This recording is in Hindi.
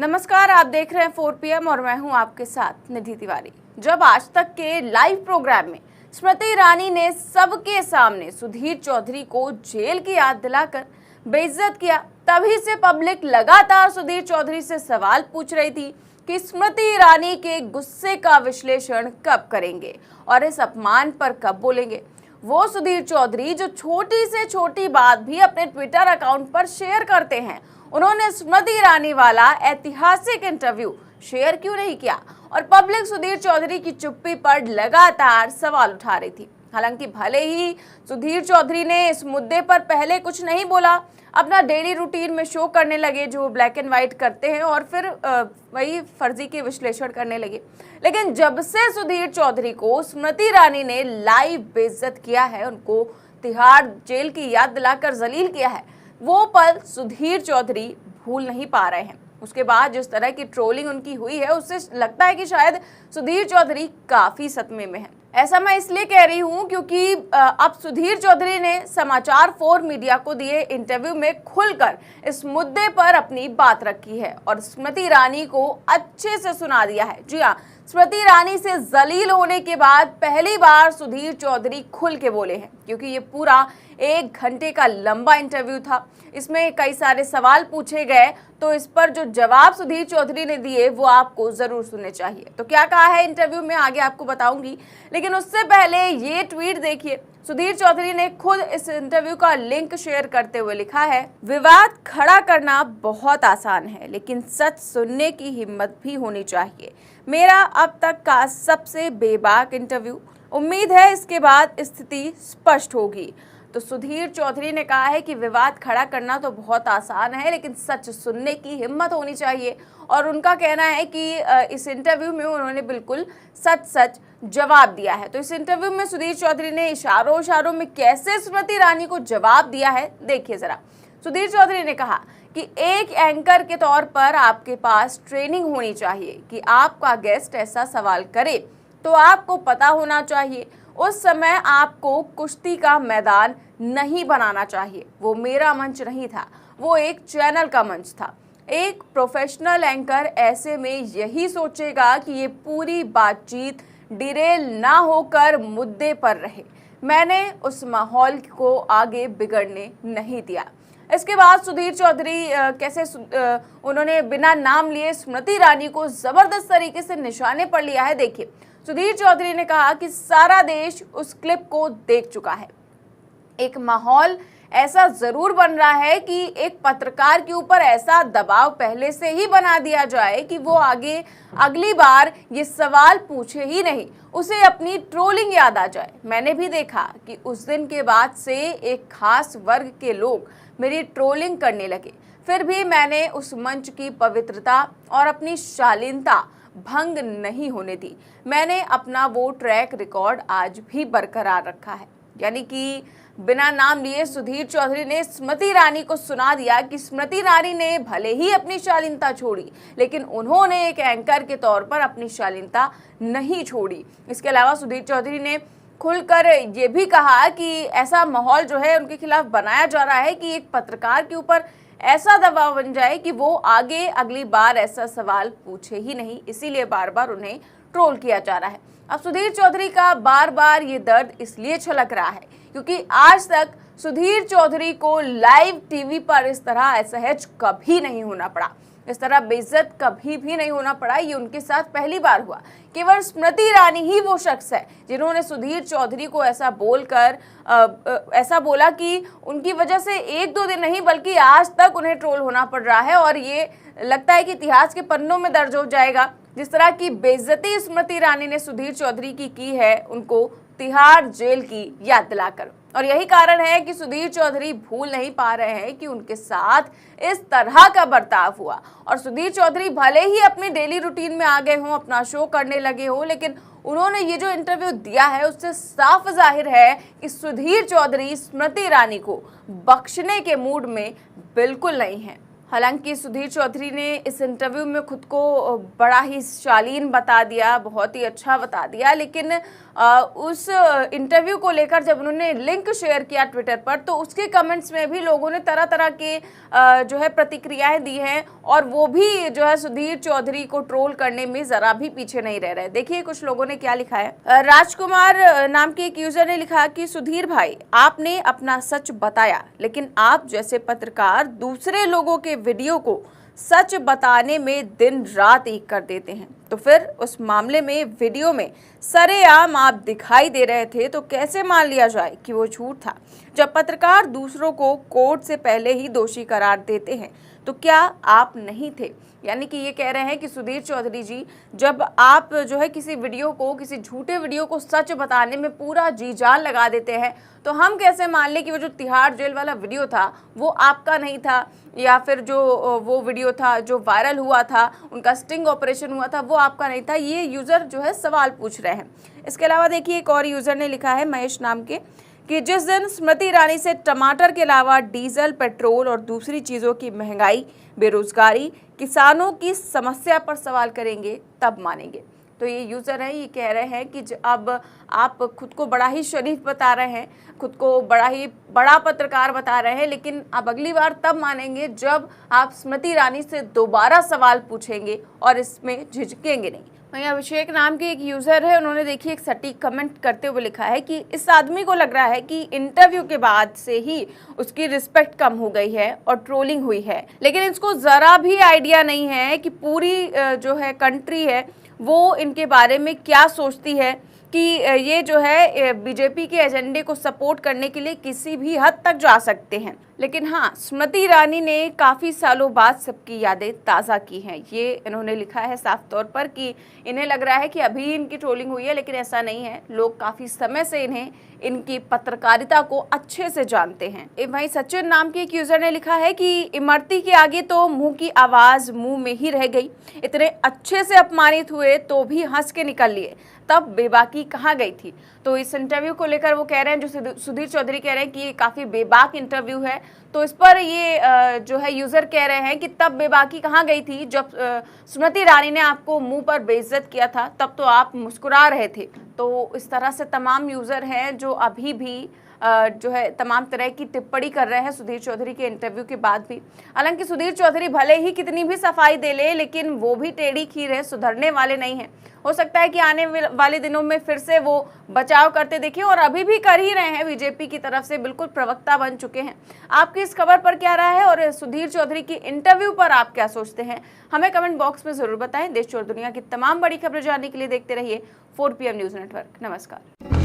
नमस्कार, आप देख रहे हैं 4 PM और मैं हूं आपके साथ निधि तिवारी। जब आज तक के लाइव प्रोग्राम में स्मृति ईरानी ने सबके सामने सुधीर चौधरी को जेल की याद दिलाकर बेइज्जत किया, तभी से पब्लिक लगातार सुधीर चौधरी से सवाल पूछ रही थी कि स्मृति ईरानी के गुस्से का विश्लेषण कब करेंगे और इस अपमान पर कब बोलेंगे। वो सुधीर चौधरी जो छोटी से छोटी बात भी अपने ट्विटर अकाउंट पर शेयर करते हैं, उन्होंने स्मृति ईरानी वाला ऐतिहासिक इंटरव्यू शेयर क्यों नहीं किया और पब्लिक सुधीर चौधरी की चुप्पी पर लगातार सवाल उठा रही थी। हालांकि भले ही सुधीर चौधरी ने इस मुद्दे पर पहले कुछ नहीं बोला, अपना डेली रूटीन में शो करने लगे जो ब्लैक एंड व्हाइट करते हैं और फिर वही फर्जी के विश्लेषण करने लगे, लेकिन जब से सुधीर चौधरी को स्मृति ईरानी ने लाइव बेइज्जत किया है, उनको तिहाड़ जेल की याद दिलाकर जलील किया है, वो पल सुधीर चौधरी भूल नहीं पा रहे हैं। उसके बाद जिस तरह की ट्रोलिंग उनकी हुई है, उससे लगता है कि शायद सुधीर चौधरी काफी सदमे में है। ऐसा मैं इसलिए कह रही हूं क्योंकि अब सुधीर चौधरी ने समाचार 4 मीडिया को दिए इंटरव्यू में खुलकर इस मुद्दे पर अपनी बात रखी है और स्मृति ईरानी को अच्छे से सुना दिया है। जी हाँ, स्मृति ईरानी से जलील होने के बाद पहली बार सुधीर चौधरी खुल के बोले हैं, क्योंकि ये पूरा 1 घंटे का लंबा इंटरव्यू था। इसमें कई सारे सवाल पूछे गए, तो इस पर जो जवाब सुधीर चौधरी ने दिए वो आपको जरूर सुनने चाहिए। तो क्या कहा है इंटरव्यू में आगे आपको बताऊंगी, लेकिन उससे पहले ये ट्वीट देखिए। सुधीर चौधरी ने खुद इस इंटरव्यू का लिंक शेयर करते हुए लिखा है, विवाद खड़ा करना बहुत आसान है, लेकिन सच सुनने की हिम्मत भी होनी चाहिए। मेरा अब तक का सबसे बेबाक इंटरव्यू। उम्मीद है इसके बाद स्थिति स्पष्ट होगी। तो सुधीर चौधरी ने कहा है कि विवाद खड़ा करना तो बहुत आसान है, लेकिन सच सुनने की हिम्मत होनी चाहिए। और उनका कहना है कि इस इंटरव्यू में उन्होंने बिल्कुल सच सच जवाब दिया है। तो इस इंटरव्यू में सुधीर चौधरी ने इशारों में कैसे स्मृति ईरानी को जवाब दिया है, देखिए जरा। सुधीर चौधरी ने कहा कि एक एंकर के तौर पर आपके पास ट्रेनिंग होनी चाहिए कि आपका गेस्ट ऐसा सवाल करे तो आपको पता होना चाहिए। उस समय आपको कुश्ती का मैदान नहीं बनाना चाहिए। वो मेरा मंच नहीं था, वो एक चैनल का मंच था। एक प्रोफेशनल एंकर ऐसे में यही सोचेगा कि ये पूरी बातचीत डिरेल ना होकर मुद्दे पर रहे। मैंने उस माहौल को आगे बिगड़ने नहीं दिया। इसके बाद सुधीर चौधरी उन्होंने बिना नाम लिए स्मृति ईरानी को जबरदस्त तरीके से निशाने पर लिया है। देखिए, सुधीर चौधरी ने कहा कि सारा देश उस क्लिप को देख चुका है। एक माहौल ऐसा जरूर बन रहा है कि एक पत्रकार के ऊपर ऐसा दबाव पहले से ही बना दिया जाए कि वो अगली बार ये सवाल पूछे ही नहीं, उसे अपनी ट्रोलिंग याद आ जाए। मैंने भी देखा कि उस दिन के बाद से एक खास वर्ग के लोग मेरी ट्रोलिंग करने लगे, फिर भी मैंने उस मंच की पवित्रता और अपनी शालीनता भंग नहीं होने दी। मैंने अपना वो ट्रैक रिकॉर्ड आज भी बरकरार रखा है। यानी कि बिना नाम लिए सुधीर चौधरी ने स्मृति ईरानी को सुना दिया कि स्मृति ईरानी ने भले ही अपनी शालीनता छोड़ी, लेकिन उन्होंने एक एंकर के तौर पर अपनी शालीनता नहीं छोड़ी। इसके अलावा सुधीर चौधरी ने खुलकर ये भी कहा कि ऐसा माहौल जो है उनके खिलाफ बनाया जा रहा है कि एक पत्रकार के ऊपर ऐसा दबाव बन जाए कि वो आगे अगली बार ऐसा सवाल पूछे ही नहीं, इसीलिए बार बार उन्हें ट्रोल किया जा रहा है। अब सुधीर चौधरी का बार बार ये दर्द इसलिए छलक रहा है क्योंकि आज तक सुधीर चौधरी को लाइव टीवी पर इस तरह असहज कभी नहीं होना पड़ा, इस तरह बेइज्जत कभी भी नहीं होना पड़ा। ये उनके साथ पहली बार हुआ। केवल स्मृति ईरानी ही वो शख्स है जिन्होंने सुधीर चौधरी को ऐसा बोलकर ऐसा बोला कि उनकी वजह से 1-2 दिन नहीं बल्कि आज तक उन्हें ट्रोल होना पड़ रहा है। और ये लगता है कि इतिहास के पन्नों में दर्ज हो जाएगा। जिस तरह की बेइज्जती स्मृति ईरानी ने सुधीर चौधरी की है, उनको तिहाड़ जेल की याद दिलाकर। और यही कारण है कि सुधीर चौधरी भूल नहीं पा रहे हैं कि उनके साथ इस तरह का बर्ताव हुआ। और सुधीर चौधरी भले ही अपनी डेली रूटीन में आ गए हों, अपना शो करने लगे हों, लेकिन उन्होंने ये जो इंटरव्यू दिया है उससे साफ जाहिर है कि सुधीर चौधरी स्मृति ईरानी को बख्शने के मूड में बिल्कुल नहीं है। हालांकि सुधीर चौधरी ने इस इंटरव्यू में खुद को बड़ा ही शालीन बता दिया, बहुत ही अच्छा बता दिया, लेकिन उस इंटरव्यू को लेकर जब उन्होंने लिंक शेयर किया ट्विटर पर तो उसके कमेंट्स में भी लोगों ने तरह तरह के जो है प्रतिक्रियाएं दी हैं और वो भी जो है सुधीर चौधरी को ट्रोल करने में जरा भी पीछे नहीं रह रहे। देखिए कुछ लोगों ने क्या लिखा है। राजकुमार नाम के एक यूजर ने लिखा कि सुधीर भाई, आपने अपना सच बताया, लेकिन आप जैसे पत्रकार दूसरे लोगों के वीडियो को सच बताने में दिन रात एक कर देते हैं, तो फिर उस मामले में वीडियो में सरेआम आप दिखाई दे रहे थे तो कैसे मान लिया जाए कि वो झूठ था। जब पत्रकार दूसरों को कोर्ट से पहले ही दोषी करार देते हैं तो क्या आप नहीं थे? यानी कि ये कह रहे हैं कि सुधीर चौधरी जी, जब आप जो है किसी वीडियो को, किसी झूठे वीडियो को सच बताने में पूरा जी जान लगा देते हैं तो हम कैसे मान लें कि वो जो तिहाड़ जेल वाला वीडियो था वो आपका नहीं था, या फिर जो वो वीडियो था जो वायरल हुआ था, उनका स्टिंग ऑपरेशन हुआ था, वो आपका नहीं था। ये यूज़र जो है सवाल पूछ रहे हैं। इसके अलावा देखिए एक और यूज़र ने लिखा है, महेश नाम के, कि जिस दिन स्मृति ईरानी से टमाटर के अलावा डीजल, पेट्रोल और दूसरी चीज़ों की महंगाई, बेरोजगारी, किसानों की समस्या पर सवाल करेंगे तब मानेंगे। तो ये यूज़र है, ये कह रहे हैं कि अब आप खुद को बड़ा ही शरीफ बता रहे हैं, खुद को बड़ा पत्रकार बता रहे हैं, लेकिन अब अगली बार तब मानेंगे जब आप स्मृति ईरानी से दोबारा सवाल पूछेंगे और इसमें झिझकेंगे नहीं। वहीं अभिषेक नाम के एक यूज़र है, उन्होंने देखिए एक सटीक कमेंट करते हुए लिखा है कि इस आदमी को लग रहा है कि इंटरव्यू के बाद से ही उसकी रिस्पेक्ट कम हो गई है और ट्रोलिंग हुई है, लेकिन इसको ज़रा भी आइडिया नहीं है कि पूरी जो है कंट्री है वो इनके बारे में क्या सोचती है, कि ये जो है बीजेपी के एजेंडे को सपोर्ट करने के लिए किसी भी हद तक जा सकते हैं। लेकिन हाँ, स्मृति ईरानी ने काफ़ी सालों बाद सबकी यादें ताज़ा की हैं। ये इन्होंने लिखा है साफ तौर पर कि इन्हें लग रहा है कि अभी इनकी ट्रोलिंग हुई है, लेकिन ऐसा नहीं है। लोग काफ़ी समय से इनकी पत्रकारिता को अच्छे से जानते हैं। वहीं सचिन नाम के एक यूज़र ने लिखा है कि इमरती के आगे तो मुंह की आवाज़ मुंह में ही रह गई, इतने अच्छे से अपमानित हुए तो भी हंस के निकल लिए, तब बेबाकी कहाँ गई थी। तो इस इंटरव्यू को लेकर वो कह रहे हैं, जो सुधीर चौधरी कह रहे हैं कि ये काफ़ी बेबाक इंटरव्यू है, तो इस पर ये जो है यूज़र कह रहे हैं कि तब बेबाकी कहाँ गई थी जब स्मृति ईरानी ने आपको मुंह पर बेइज्जत किया था, तब तो आप मुस्कुरा रहे थे। तो इस तरह से तमाम यूज़र हैं जो अभी भी जो है तमाम तरह की टिप्पणी कर रहे हैं सुधीर चौधरी के इंटरव्यू के बाद भी। हालांकि सुधीर चौधरी भले ही कितनी भी सफाई दे ले, लेकिन वो भी टेढ़ी खीर है, सुधरने वाले नहीं हैं। हो सकता है कि आने वाले दिनों में फिर से वो बचाव करते दिखें, और अभी भी कर ही रहे हैं। बीजेपी की तरफ से बिल्कुल प्रवक्ता बन चुके हैं। आपकी इस खबर पर क्या राय है और सुधीर चौधरी की इंटरव्यू पर आप क्या सोचते हैं, हमें कमेंट बॉक्स में जरूर बताएं। देश और दुनिया की तमाम बड़ी खबरें जानने के लिए देखते रहिए 4PM न्यूज़ नेटवर्क। नमस्कार।